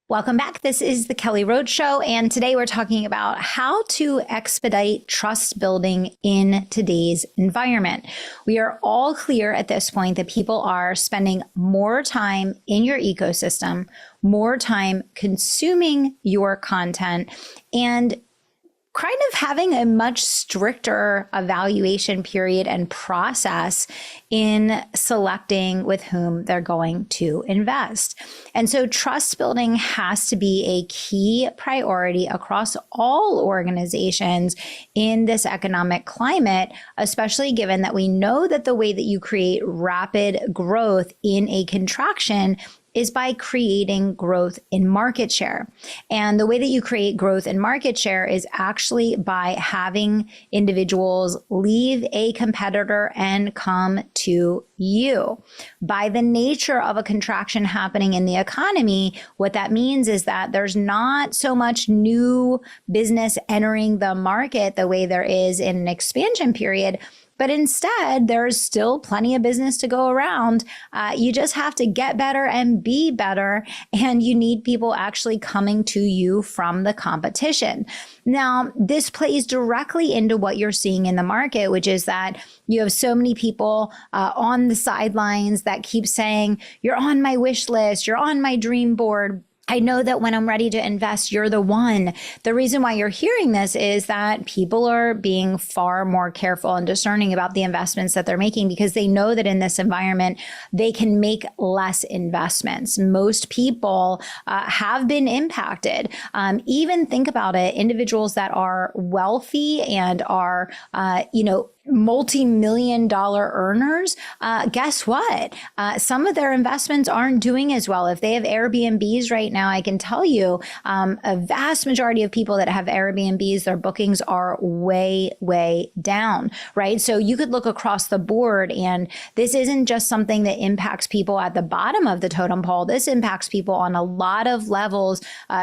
Welcome back. This is the Kelly Roach Show, and today we're talking about how to expedite trust building in today's environment. We are all clear at this point that people are spending more time in your ecosystem, more time consuming your content, and kind of having a much stricter evaluation period and process in selecting with whom they're going to invest. And so trust building has to be a key priority across all organizations in this economic climate, especially given that we know that the way that you create rapid growth in a contraction is by creating growth in market share. And the way that you create growth in market share is actually by having individuals leave a competitor and come to you. By the nature of a contraction happening in the economy, what that means is that there's not so much new business entering the market the way there is in an expansion period. But instead, there's still plenty of business to go around. You just have to get better and be better. And you need people actually coming to you from the competition. Now, this plays directly into what you're seeing in the market, which is that you have so many people on the sidelines that keep saying, you're on my wish list, you're on my dream board. I know that when I'm ready to invest, you're the one. The reason why you're hearing this is that people are being far more careful and discerning about the investments that they're making because they know that in this environment, they can make less investments. Most people have been impacted. Even think about it, individuals that are wealthy and are, multi-million dollar earners, guess what? Some of their investments aren't doing as well. If they have Airbnbs right now, I can tell you a vast majority of people that have Airbnbs, their bookings are way, way down, right? So you could look across the board, and this isn't just something that impacts people at the bottom of the totem pole. This impacts people on a lot of levels,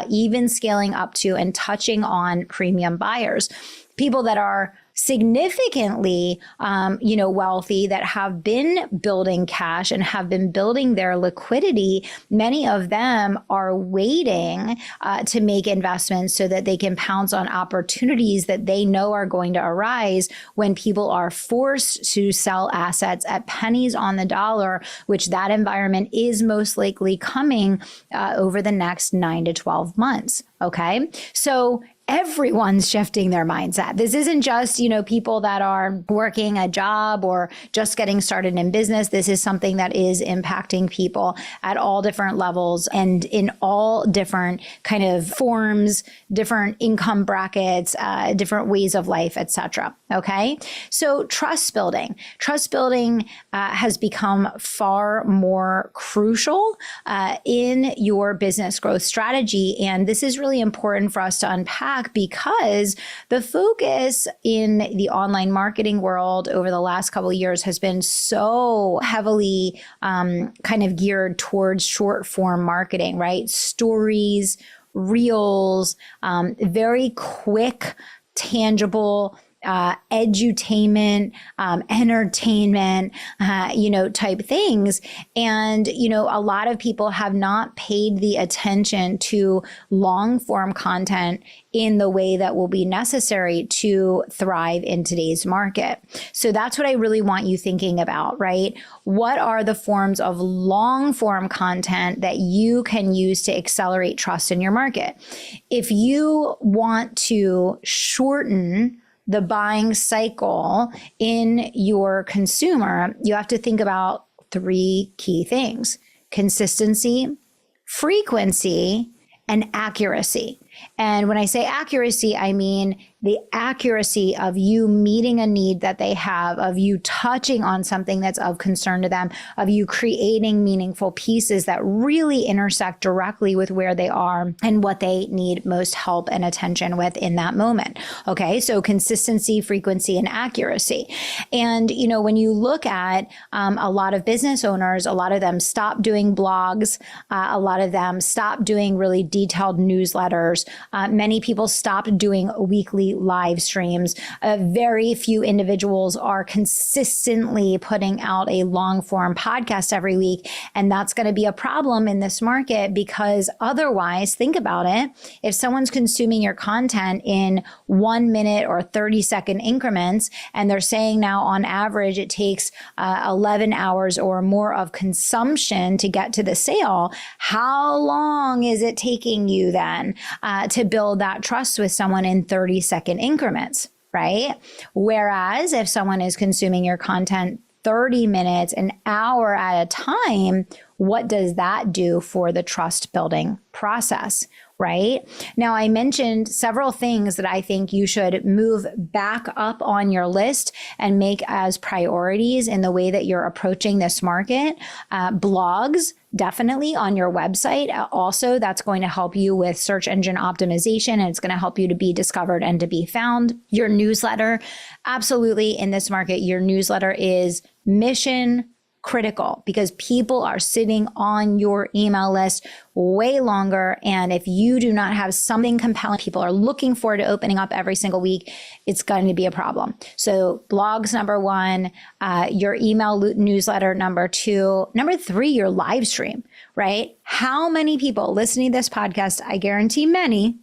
even scaling up to and touching on premium buyers. People that are significantly, wealthy, that have been building cash and have been building their liquidity. Many of them are waiting to make investments so that they can pounce on opportunities that they know are going to arise when people are forced to sell assets at pennies on the dollar, which that environment is most likely coming over the next 9 to 12 months. Okay. So everyone's shifting their mindset. This isn't just, people that are working a job or just getting started in business. This is something that is impacting people at all different levels and in all different kind of forms, different income brackets, different ways of life, etc. Okay. So trust building has become far more crucial in your business growth strategy. And this is really important for us to unpack because the focus in the online marketing world over the last couple of years has been so heavily kind of geared towards short form marketing, right? Stories, reels, very quick, tangible edutainment, entertainment, type things. And, a lot of people have not paid the attention to long form content in the way that will be necessary to thrive in today's market. So that's what I really want you thinking about, right? What are the forms of long form content that you can use to accelerate trust in your market? If you want to shorten the buying cycle in your consumer, you have to think about 3 key things: consistency, frequency, and accuracy. And when I say accuracy, I mean the accuracy of you meeting a need that they have, of you touching on something that's of concern to them, of you creating meaningful pieces that really intersect directly with where they are and what they need most help and attention with in that moment. Okay, so consistency, frequency, and accuracy. And, when you look at a lot of business owners, a lot of them stop doing blogs, a lot of them stop doing really detailed newsletters. Many people stopped doing weekly live streams. Very few individuals are consistently putting out a long form podcast every week. And that's going to be a problem in this market, because otherwise, think about it. If someone's consuming your content in 1 minute or 30-second increments, and they're saying now on average it takes 11 hours or more of consumption to get to the sale, how long is it taking you then to build that trust with someone in 30-second increments, right? Whereas if someone is consuming your content 30 minutes, an hour at a time, what does that do for the trust building process, right? Now, I mentioned several things that I think you should move back up on your list and make as priorities in the way that you're approaching this market. Blogs, definitely on your website. Also, that's going to help you with search engine optimization, and it's going to help you to be discovered and to be found. Your newsletter, absolutely in this market, your newsletter is mission critical, because people are sitting on your email list way longer. And if you do not have something compelling, people are looking forward to opening up every single week, it's going to be a problem. So blogs, number one, your email newsletter, number two, number three, your live stream, right? How many people listening to this podcast, I guarantee many,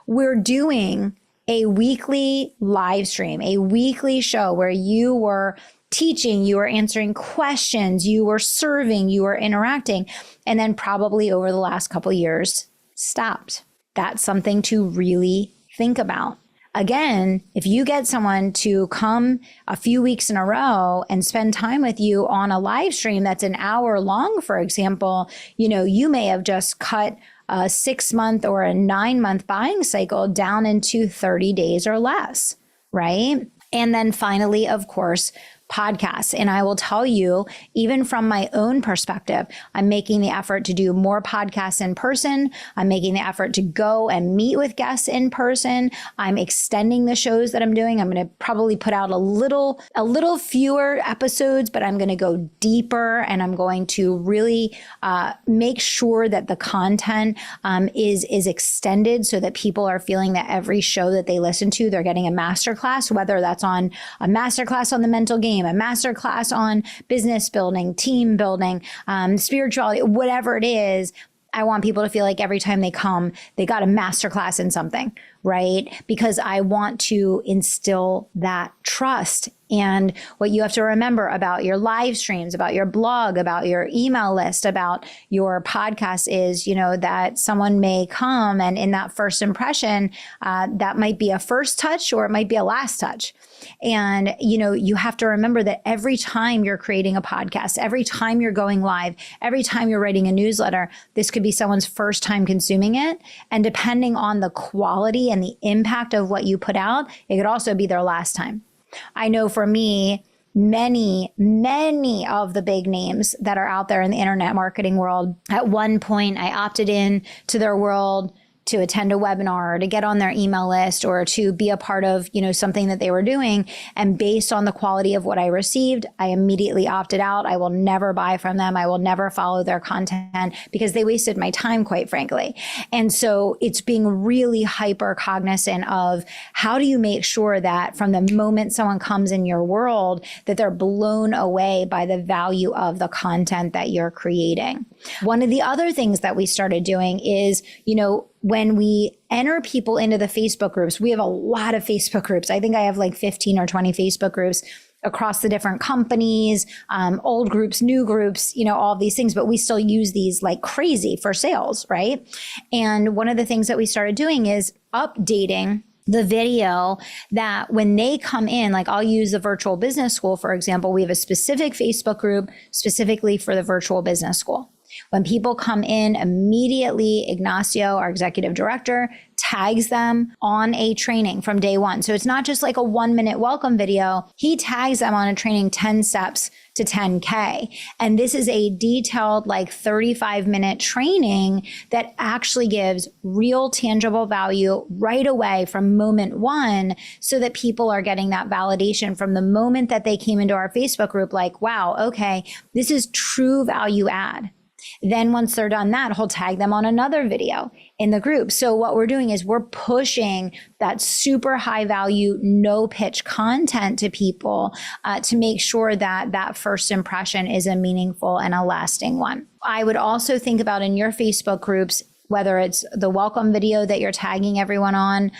we're doing a weekly live stream, a weekly show where you were teaching, you were answering questions, you were serving, you were interacting, and then probably over the last couple of years stopped. That's something to really think about. Again, if you get someone to come a few weeks in a row and spend time with you on a live stream that's an hour long, for example, you may have just cut a 6-month or a 9-month buying cycle down into 30 days or less, right? And then finally, of course, podcasts. And I will tell you, even from my own perspective, I'm making the effort to do more podcasts in person. I'm making the effort to go and meet with guests in person. I'm extending the shows that I'm doing. I'm going to probably put out a little fewer episodes, but I'm going to go deeper, and I'm going to really make sure that the content is extended, so that people are feeling that every show that they listen to, they're getting a masterclass, whether that's on a masterclass on the mental game, a masterclass on business building, team building, spirituality, whatever it is. I want people to feel like every time they come, they got a masterclass in something, right? Because I want to instill that trust. And what you have to remember about your live streams, about your blog, about your email list, about your podcast is, that someone may come, and in that first impression, that might be a first touch or it might be a last touch. And, you have to remember that every time you're creating a podcast, every time you're going live, every time you're writing a newsletter, this could be someone's first time consuming it. And depending on the quality and the impact of what you put out, it could also be their last time. I know for me, many of the big names that are out there in the internet marketing world, at one point I opted in to their world to attend a webinar or to get on their email list or to be a part of, something that they were doing. And based on the quality of what I received, I immediately opted out. I will never buy from them. I will never follow their content because they wasted my time, quite frankly. And so it's being really hyper cognizant of how do you make sure that from the moment someone comes in your world, that they're blown away by the value of the content that you're creating. One of the other things that we started doing is, when we enter people into the Facebook groups, we have a lot of Facebook groups. I think I have like 15 or 20 Facebook groups across the different companies, old groups, new groups, all these things, but we still use these like crazy for sales, right? And one of the things that we started doing is updating the video that when they come in, like I'll use the virtual business school, for example, we have a specific Facebook group specifically for the virtual business school. When people come in, immediately Ignacio, our executive director, tags them on a training from day one. So it's not just like a 1-minute welcome video. He tags them on a training 10 steps to 10K. And this is a detailed, like 35-minute training that actually gives real tangible value right away from moment one, so that people are getting that validation from the moment that they came into our Facebook group, like, wow, okay, this is true value add. Then once they're done that, he'll tag them on another video in the group. So what we're doing is we're pushing that super high value, no pitch content to people to make sure that that first impression is a meaningful and a lasting one. I would also think about in your Facebook groups, whether it's the welcome video that you're tagging everyone on,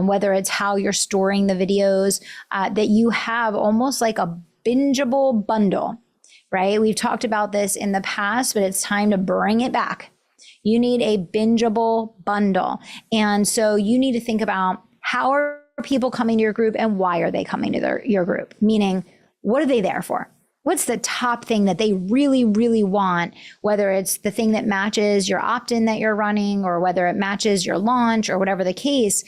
whether it's how you're storing the videos, that you have almost like a bingeable bundle, right? We've talked about this in the past, but it's time to bring it back. You need a bingeable bundle. And so you need to think about how are people coming to your group and why are they coming to your group? Meaning, what are they there for? What's the top thing that they really, really want, whether it's the thing that matches your opt-in that you're running or whether it matches your launch or whatever the case.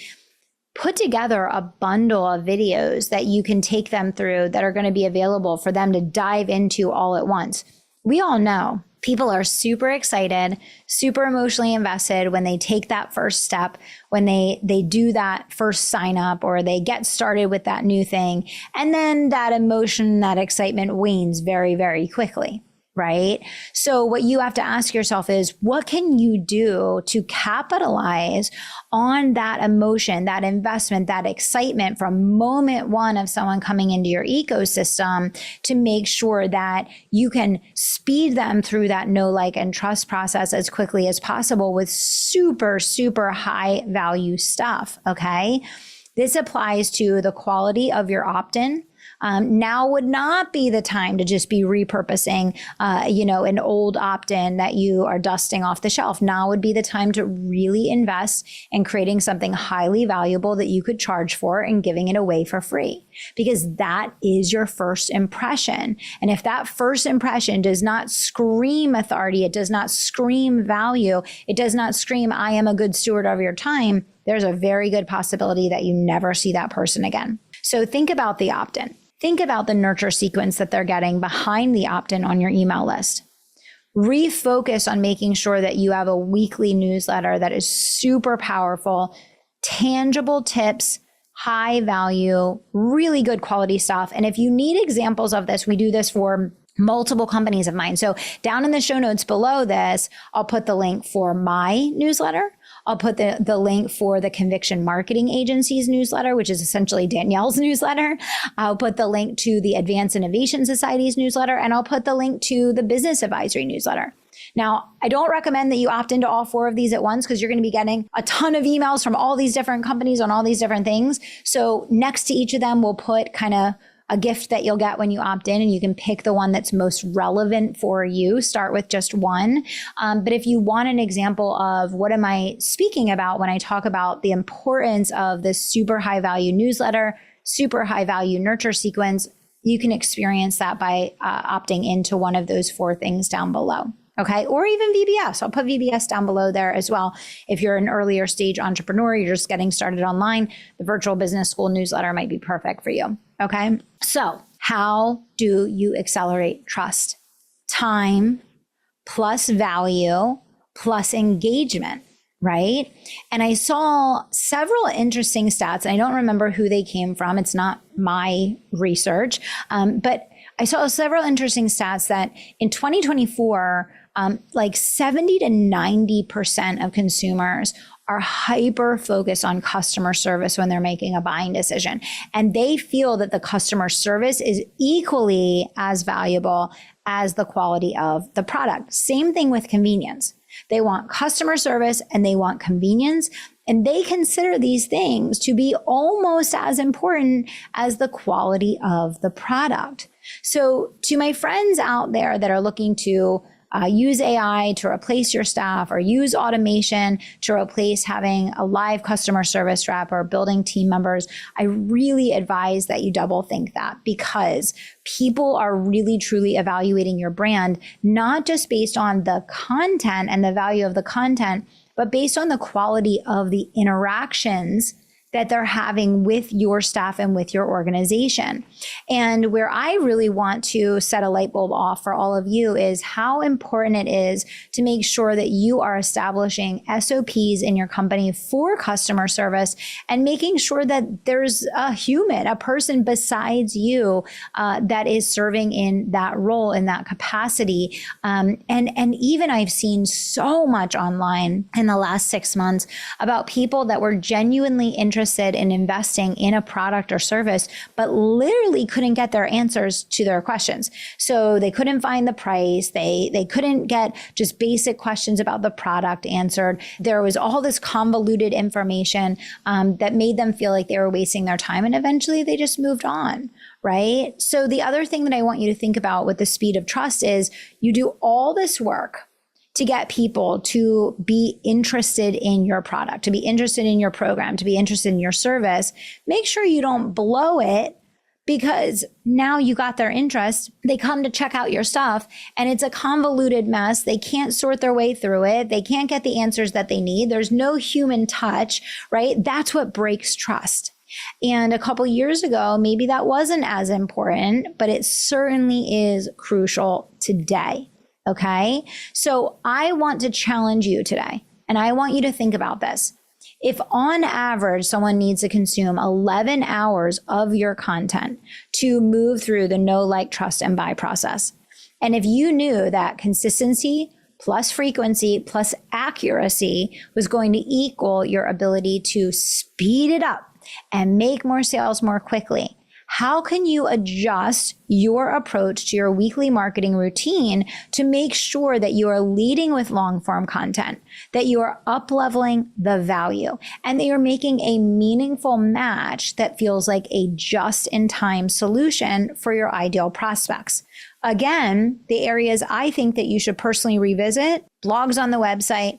Put together a bundle of videos that you can take them through that are going to be available for them to dive into all at once. We all know people are super excited, super emotionally invested when they take that first step, when they do that first sign up or they get started with that new thing. And then that emotion, that excitement wanes very, very quickly. Right? So what you have to ask yourself is, what can you do to capitalize on that emotion, that investment, that excitement from moment one of someone coming into your ecosystem to make sure that you can speed them through that know, like, and trust process as quickly as possible with super, super high value stuff. Okay. This applies to the quality of your opt-in. Now would not be the time to just be repurposing, an old opt-in that you are dusting off the shelf. Now would be the time to really invest in creating something highly valuable that you could charge for and giving it away for free, because that is your first impression. And if that first impression does not scream authority, it does not scream value, it does not scream, I am a good steward of your time, there's a very good possibility that you never see that person again. So think about the opt-in. Think about the nurture sequence that they're getting behind the opt-in on your email list. Refocus on making sure that you have a weekly newsletter that is super powerful, tangible tips, high value, really good quality stuff. And if you need examples of this, we do this for multiple companies of mine. So down in the show notes below this, I'll put the link for my newsletter. I'll put the link for the Conviction Marketing Agency's newsletter, which is essentially Danielle's newsletter. I'll put the link to the Advanced Innovation Society's newsletter, and I'll put the link to the Business Advisory newsletter. Now, I don't recommend that you opt into all four of these at once because you're going to be getting a ton of emails from all these different companies on all these different things. So next to each of them, we'll put kind of a gift that you'll get when you opt in, and you can pick the one that's most relevant for you. Start with just one. But if you want an example of what am I speaking about when I talk about the importance of this super high value newsletter, super high value nurture sequence, you can experience that by opting into one of those four things down below. Okay. Or even VBS. I'll put VBS down below there as well. If you're an earlier stage entrepreneur, you're just getting started online, the Virtual Business School newsletter might be perfect for you. Okay. So how do you accelerate trust? Time plus value plus engagement, right? And I saw several interesting stats. I don't remember who they came from. It's not my research, but I saw several interesting stats that in 2024, like 70 to 90% of consumers are hyper focused on customer service when they're making a buying decision. And they feel that the customer service is equally as valuable as the quality of the product. Same thing with convenience. They want customer service and they want convenience. And they consider these things to be almost as important as the quality of the product. So to my friends out there that are looking to use AI to replace your staff or use automation to replace having a live customer service rep or building team members, I really advise that you double think that, because people are really truly evaluating your brand, not just based on the content and the value of the content, but based on the quality of the interactions that they're having with your staff and with your organization. And where I really want to set a light bulb off for all of you is how important it is to make sure that you are establishing SOPs in your company for customer service and making sure that there's a human, a person besides you that is serving in that role, in that capacity. And even I've seen so much online in the last 6 months about people that were genuinely interested in investing in a product or service, but literally couldn't get their answers to their questions. So they couldn't find the price. They couldn't get just basic questions about the product answered. There was all this convoluted information that made them feel like they were wasting their time. And eventually they just moved on, right? So the other thing that I want you to think about with the speed of trust is you do all this work to get people to be interested in your product, to be interested in your program, to be interested in your service. Make sure you don't blow it, because now you got their interest. They come to check out your stuff and it's a convoluted mess. They can't sort their way through it. They can't get the answers that they need. There's no human touch, right? That's what breaks trust. And a couple years ago, maybe that wasn't as important, but it certainly is crucial today. Okay, so I want to challenge you today, and I want you to think about this. If on average, someone needs to consume 11 hours of your content to move through the know, like, trust, and buy process, and if you knew that consistency plus frequency plus accuracy was going to equal your ability to speed it up and make more sales more quickly, how can you adjust your approach to your weekly marketing routine to make sure that you are leading with long form content, that you are up-leveling the value, and that you're making a meaningful match that feels like a just-in-time solution for your ideal prospects? Again, the areas I think that you should personally revisit: blogs on the website,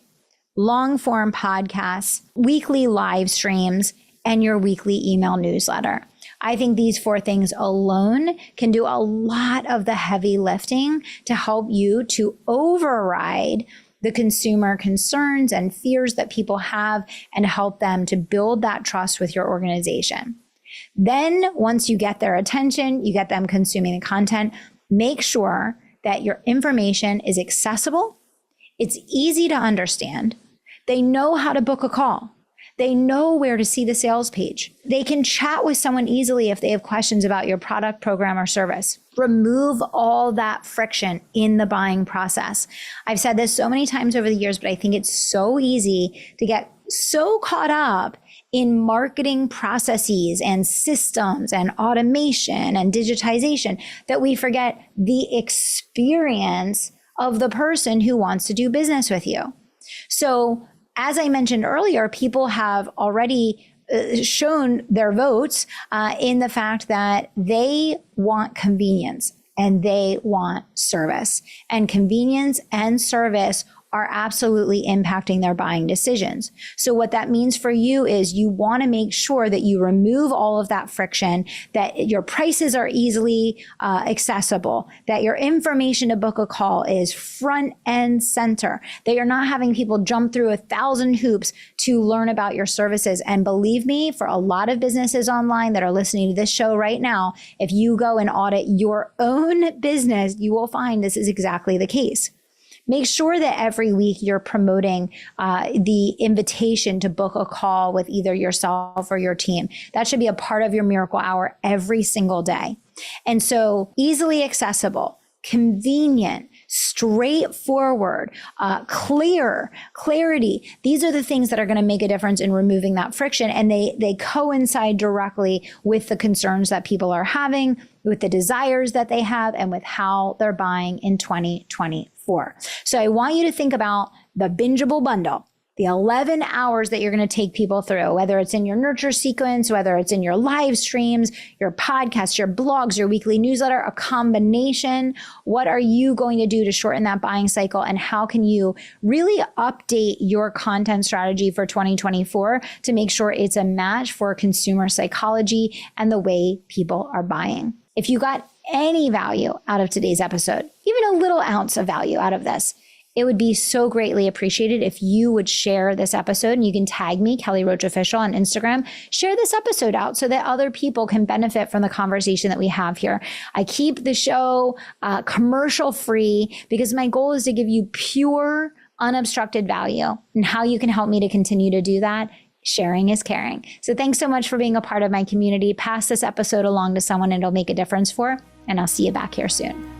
long form podcasts, weekly live streams, and your weekly email newsletter. I think these 4 things alone can do a lot of the heavy lifting to help you to override the consumer concerns and fears that people have and help them to build that trust with your organization. Then once you get their attention, you get them consuming the content, make sure that your information is accessible, it's easy to understand, they know how to book a call. They know where to see the sales page. They can chat with someone easily if they have questions about your product, program, or service. Remove all that friction in the buying process. I've said this so many times over the years, but I think it's so easy to get so caught up in marketing processes and systems and automation and digitization that we forget the experience of the person who wants to do business with you. So, as I mentioned earlier, people have already shown their votes in the fact that they want convenience and they want service. And convenience and service are absolutely impacting their buying decisions. So what that means for you is you want to make sure that you remove all of that friction, that your prices are easily accessible, that your information to book a call is front and center, that you're not having people jump through 1,000 hoops to learn about your services. And believe me, for a lot of businesses online that are listening to this show right now, if you go and audit your own business, you will find this is exactly the case. Make sure that every week you're promoting the invitation to book a call with either yourself or your team. That should be a part of your miracle hour every single day. And so easily accessible, convenient, straightforward, clarity. These are the things that are going to make a difference in removing that friction. And they coincide directly with the concerns that people are having, with the desires that they have, and with how they're buying in 2024. So I want you to think about the bingeable bundle, the 11 hours that you're going to take people through, whether it's in your nurture sequence, whether it's in your live streams, your podcasts, your blogs, your weekly newsletter, a combination. What are you going to do to shorten that buying cycle? And how can you really update your content strategy for 2024 to make sure it's a match for consumer psychology and the way people are buying? If you got any value out of today's episode, even a little ounce of value out of this, it would be so greatly appreciated if you would share this episode, and you can tag me, Kelly Roach Official, on Instagram. Share this episode out so that other people can benefit from the conversation that we have here. I keep the show commercial free because my goal is to give you pure, unobstructed value. And how you can help me to continue to do that, sharing is caring. So thanks so much for being a part of my community. Pass this episode along to someone it'll make a difference for, and I'll see you back here soon.